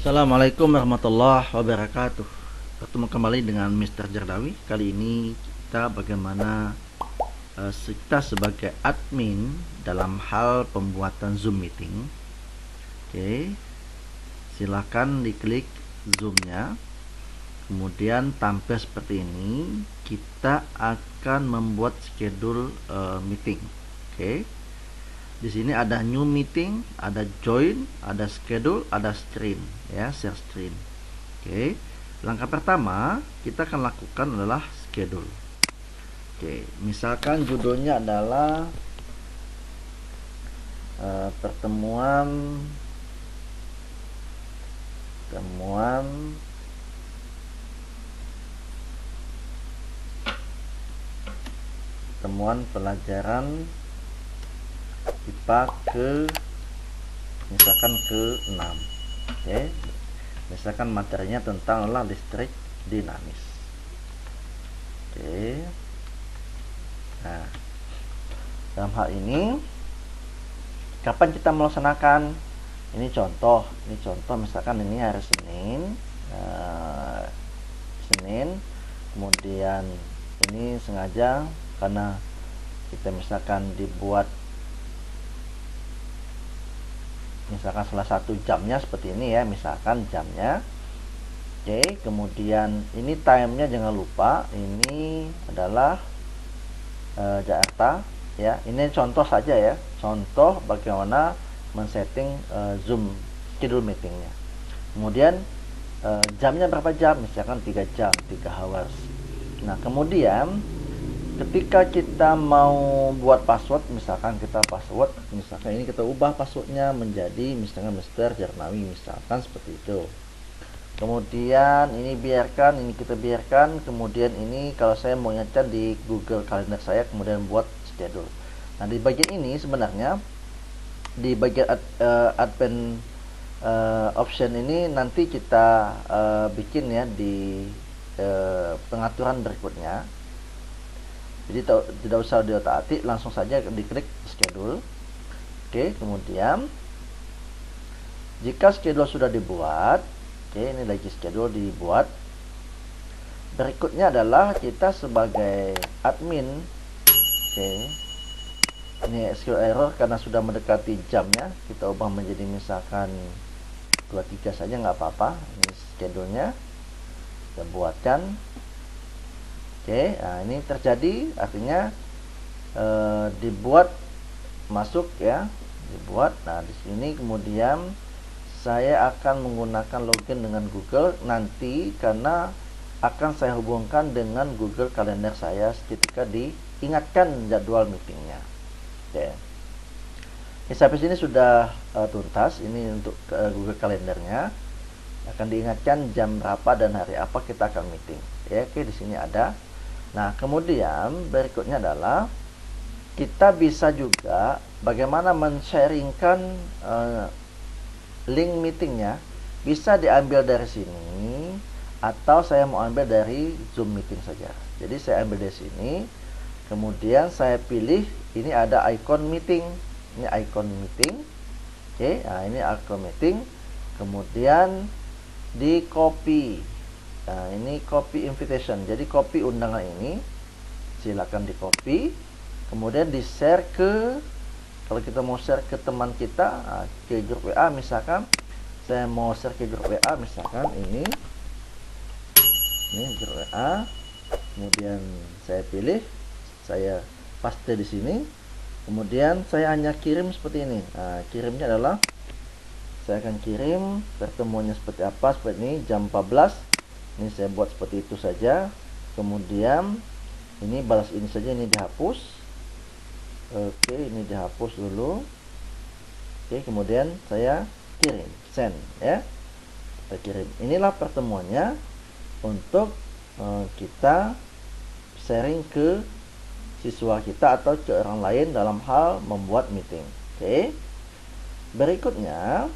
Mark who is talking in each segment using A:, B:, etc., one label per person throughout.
A: Assalamualaikum warahmatullahi wabarakatuh. Bertemu kembali dengan Mr. Jardawi. Kali ini kita bagaimana kita sebagai admin dalam hal pembuatan Zoom meeting. Oke, silakan diklik Zoom-nya. Kemudian tampil seperti ini. Kita akan membuat schedule meeting. Oke. Di sini ada new meeting, ada join, ada schedule, ada screen, ya, share screen. Oke. Langkah pertama kita akan lakukan adalah schedule. Oke, misalkan judulnya adalah pertemuan pelajaran IPA misalkan ke 6. Oke. Misalkan materinya tentang listrik dinamis. Oke. Nah, dalam hal ini kapan kita melaksanakan? Ini contoh misalkan ini hari Senin, kemudian ini sengaja karena kita misalkan dibuat misalkan salah satu jamnya seperti ini ya, misalkan jamnya. Oke, kemudian ini timenya jangan lupa ini adalah Jakarta ya. Ini contoh saja ya, contoh bagaimana men-setting Zoom schedule meetingnya. Kemudian jamnya berapa jam, misalkan 3 jam, 3 hours. Nah, kemudian ketika kita mau buat password, misalkan ini kita ubah passwordnya menjadi misalkan Mr. Jarnawi, misalkan seperti itu. Kemudian ini kita biarkan. Kemudian ini kalau saya mau ingatkan di Google Calendar saya, kemudian buat schedule. Nah, di bagian ini sebenarnya di bagian admin option ini nanti kita bikin ya di pengaturan berikutnya. Jadi tidak usah diotak-atik, langsung saja diklik schedule. Oke, kemudian jika schedule sudah dibuat, oke, ini lagi schedule dibuat. Berikutnya adalah kita sebagai admin, oke, ini SQL error karena sudah mendekati jamnya, kita ubah menjadi misalkan 23 saja, nggak apa-apa. Ini schedule-nya kita buatkan. Oke, nah ini terjadi artinya dibuat masuk ya, dibuat. Nah, di sini kemudian saya akan menggunakan login dengan Google nanti karena akan saya hubungkan dengan Google Calendar saya ketika diingatkan jadwal meetingnya. Oke. Sampai sini sudah tuntas. Ini untuk Google Kalendernya. Akan diingatkan jam berapa dan hari apa kita akan meeting. Ya, oke, di sini ada. Nah, kemudian berikutnya adalah kita bisa juga bagaimana men-sharingkan link meetingnya. Bisa diambil dari sini atau saya mau ambil dari Zoom meeting saja. Jadi saya ambil dari sini, kemudian saya pilih ini ada icon meeting. Ini icon meeting. Oke, nah ini icon meeting. Kemudian di copy. Nah, ini copy invitation. Jadi copy undangan ini. Silakan di copy. Kemudian di share kalau kita mau share ke teman kita, ke grup WA misalkan. Saya mau share ke grup WA misalkan ini grup WA. Kemudian saya pilih, saya paste di sini. Kemudian saya hanya kirim seperti ini. Nah, kirimnya adalah saya akan kirim pertemuannya seperti apa, seperti ini jam 14. Ini saya buat seperti itu saja. Kemudian ini balas ini saja, ini dihapus. Oke, ini dihapus dulu. Oke, kemudian saya kirim, send ya. Saya kirim. Inilah pertemuannya untuk kita sharing ke siswa kita atau ke orang lain dalam hal membuat meeting. Oke. Berikutnya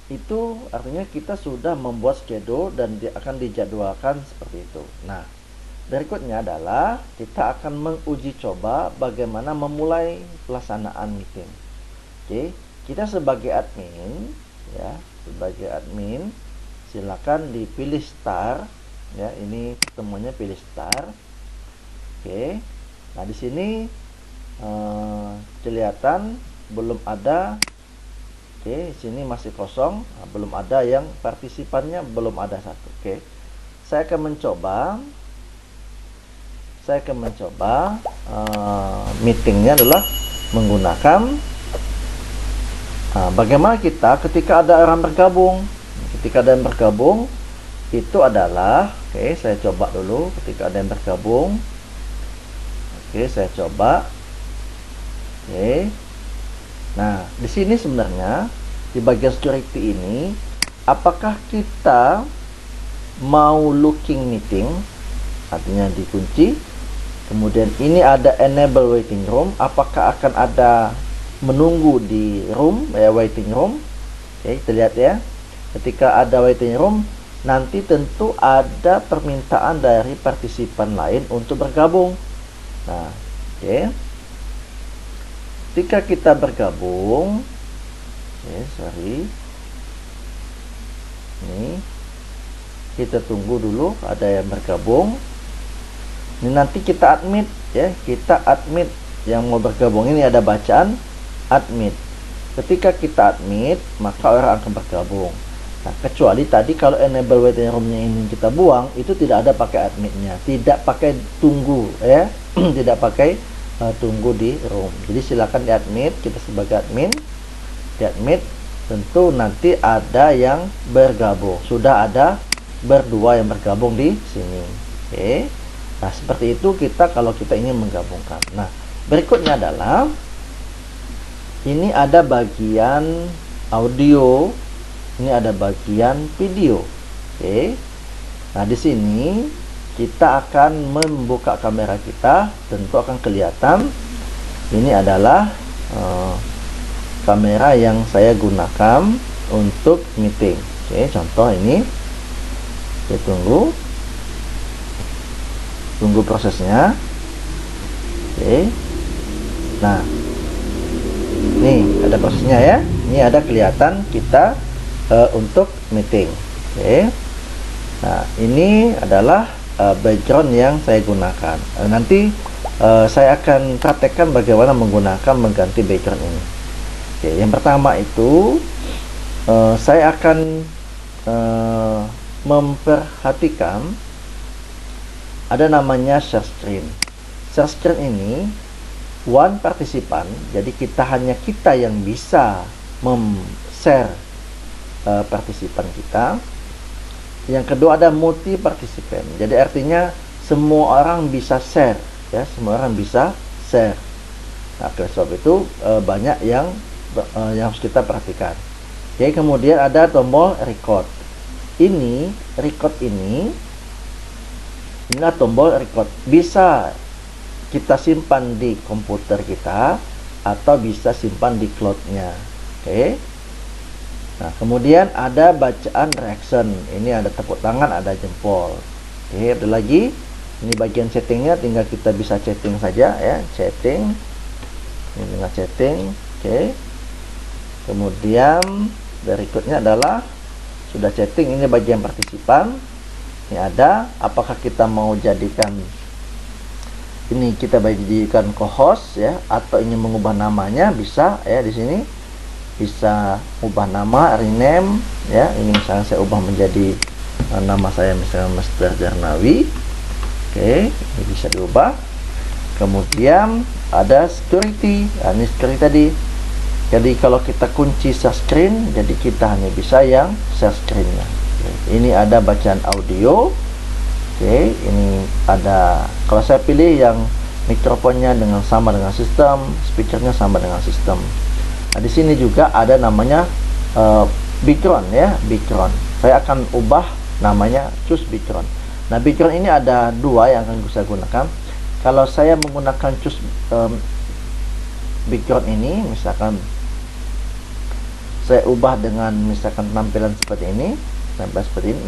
A: itu artinya kita sudah membuat schedule dan akan dijadwalkan seperti itu. Nah, berikutnya adalah kita akan menguji coba bagaimana memulai pelaksanaan meeting. Oke, kita sebagai admin ya, sebagai admin silakan dipilih start ya. Ini ketemuannya pilih start. Oke. Nah, di sini kelihatan belum ada. Oke, sini masih kosong. Nah, belum ada yang partisipannya, belum ada satu. Oke. Saya akan mencoba meetingnya adalah menggunakan bagaimana kita ketika ada orang bergabung. Ketika ada yang bergabung itu adalah, oke, saya coba dulu ketika ada yang bergabung. Oke, saya coba. Oke. Nah, di sini sebenarnya di bagian security ini, apakah kita mau looking meeting, artinya dikunci. Kemudian ini ada enable waiting room, apakah akan ada menunggu di room, waiting room. Oke, kita lihat ya. Ketika ada waiting room, nanti tentu ada permintaan dari partisipan lain untuk bergabung. Nah, oke. Ketika kita bergabung, ini kita tunggu dulu ada yang bergabung. Ini nanti kita admit ya, kita admit yang mau bergabung. Ini ada bacaan admit. Ketika kita admit, maka orang akan bergabung. Nah, kecuali tadi kalau enable waiting room-nya ini kita buang, itu tidak ada pakai admitnya, tidak pakai tunggu ya, tidak pakai tunggu di room. Jadi silakan di admit, kita sebagai admin di admit, tentu nanti ada yang bergabung. Sudah ada berdua yang bergabung di sini. Oke. Nah, seperti itu kita kalau kita ingin menggabungkan. Nah, berikutnya adalah ini ada bagian audio, ini ada bagian video. Oke. Nah, di sini kita akan membuka kamera kita, tentu akan kelihatan ini adalah kamera yang saya gunakan untuk meeting. Oke, contoh ini. Kita tunggu prosesnya. Oke. Nah, nih ada prosesnya ya. Ini ada kelihatan kita untuk meeting. Oke. Nah, ini adalah background yang saya gunakan. Nanti saya akan praktekkan bagaimana mengganti background ini. Oke, yang pertama itu saya akan memperhatikan ada namanya share screen. Share screen ini one partisipan, jadi kita yang bisa share partisipan kita. Yang kedua ada multi partisipan, jadi artinya semua orang bisa share ya, semua orang bisa share. Nah, oleh sebab itu banyak yang harus kita perhatikan. Oke, kemudian ada tombol record. Ini record ini tombol record, bisa kita simpan di komputer kita atau bisa simpan di cloudnya. Oke. Nah, kemudian ada bacaan reaction. Ini ada tepuk tangan, ada jempol. Oke, ada lagi. Ini bagian settingnya, tinggal kita bisa chatting saja ya, chatting. Ini dengan chatting. Oke. Kemudian berikutnya adalah sudah chatting, ini bagian partisipan. Ini ada, apakah kita mau jadikan ini kita jadikan co-host ya, atau ingin mengubah namanya, bisa ya. Di sini bisa ubah nama, rename ya. Ini misalnya saya ubah menjadi nama saya misalnya Mr. Jarnawi. Oke, ini bisa diubah. Kemudian ada security. Nah, ini security tadi. Jadi kalau kita kunci share screen, jadi kita hanya bisa yang share screen-nya. Ini ada bacaan audio. Oke, ini ada, kalau saya pilih yang mikrofonnya sama dengan sistem, speakernya sama dengan sistem. Nah, di sini juga ada namanya background ya, background. Saya akan ubah namanya choose background. Nah, background ini ada dua yang akan saya gunakan. Kalau saya menggunakan choose background ini, misalkan saya ubah dengan misalkan tampilan seperti ini,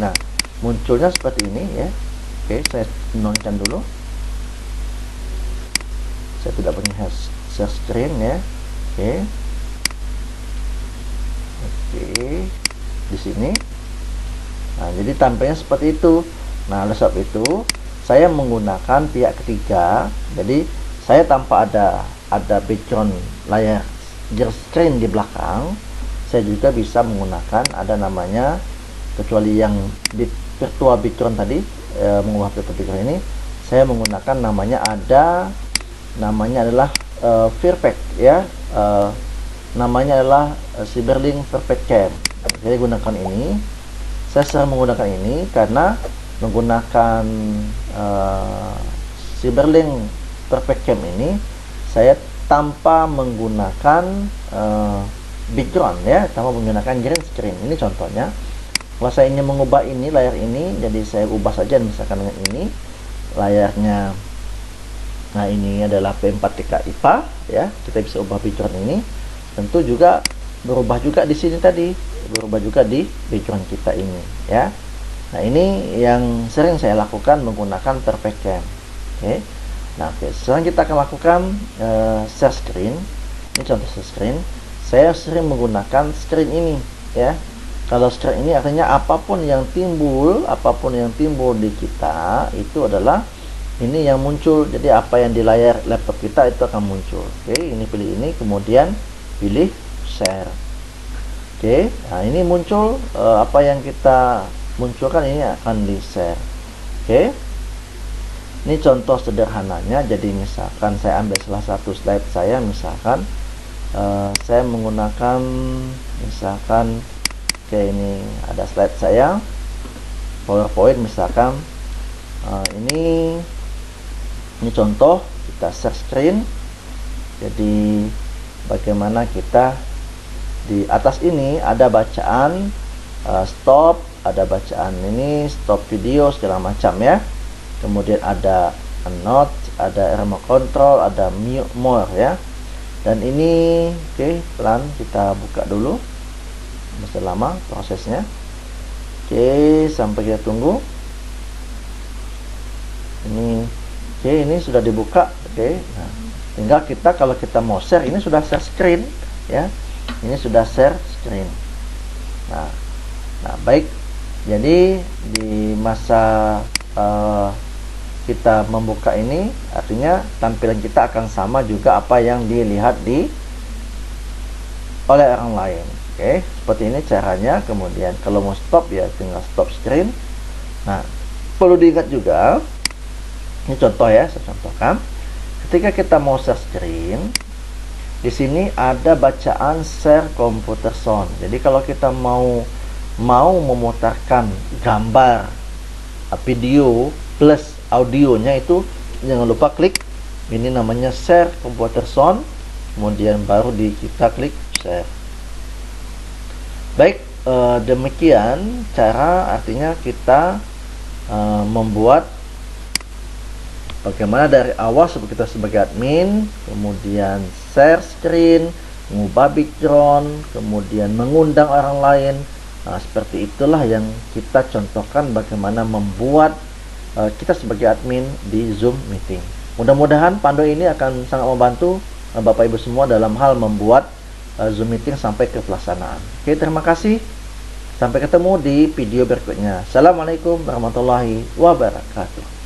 A: nah munculnya seperti ini ya. Oke, saya nonton dulu. Saya tidak punya share screen ya. Oke. di sini. Nah, jadi tampilnya seperti itu. Nah, oleh sebab itu saya menggunakan pihak ketiga. Jadi saya tanpa ada background layar screen di belakang, saya juga bisa menggunakan ada namanya, kecuali yang di virtual background tadi, mengubah virtual background ini, saya menggunakan namanya adalah Virpac ya, namanya adalah Cyberlink Perfect Cam. Saya gunakan ini. Saya sering menggunakan ini karena menggunakan Cyberlink Perfect Cam ini, saya tanpa menggunakan background ya, tanpa menggunakan green screen. Ini contohnya. Kalau saya ingin mengubah ini layar ini, jadi saya ubah saja misalkan dengan ini layarnya. Nah, ini adalah P4TK IPA ya. Kita bisa ubah background ini. Tentu juga berubah juga di sini tadi, berubah juga di background kita ini ya. Nah, ini yang sering saya lakukan menggunakan Perfect Cam. Oke. Nah, sekarang kita akan lakukan share screen. Ini contoh share screen. Saya sering menggunakan screen ini ya. Kalau screen ini artinya apapun yang timbul di kita itu adalah ini yang muncul. Jadi apa yang di layar laptop kita itu akan muncul. Oke, ini pilih ini, kemudian pilih share. Oke, nah ini muncul apa yang kita munculkan ini akan di share. Oke, ini contoh sederhananya. Jadi misalkan saya ambil salah satu slide saya, misalkan saya menggunakan misalkan ini ada slide saya PowerPoint misalkan, ini contoh kita share screen. Jadi bagaimana kita di atas ini ada bacaan stop, ada bacaan ini stop video segala macam ya. Kemudian ada note, ada remote control, ada mute more ya. Dan ini oke, pelan kita buka dulu, masih lama prosesnya. Oke, sampai kita tunggu ini. Oke, ini sudah dibuka. Oke, nah tinggal kita, kalau kita mau share, ini sudah share screen ya, ini sudah share screen. Nah baik, jadi di masa kita membuka ini, artinya tampilan kita akan sama juga apa yang dilihat oleh orang lain. Oke, seperti ini caranya. Kemudian kalau mau stop ya tinggal stop screen. Nah, perlu diingat juga, ini contoh ya, saya contohkan. Ketika kita mau share screen, di sini ada bacaan share computer sound. Jadi kalau kita mau memutarkan gambar, video plus audionya, itu jangan lupa klik ini namanya share computer sound, kemudian baru kita klik share. Baik, demikian cara, artinya kita membuat bagaimana dari awal kita sebagai admin, kemudian share screen, mengubah background, kemudian mengundang orang lain. Nah, seperti itulah yang kita contohkan bagaimana membuat kita sebagai admin di Zoom meeting. Mudah-mudahan panduan ini akan sangat membantu Bapak Ibu semua dalam hal membuat Zoom meeting sampai ke pelaksanaan. Oke, terima kasih. Sampai ketemu di video berikutnya. Assalamualaikum warahmatullahi wabarakatuh.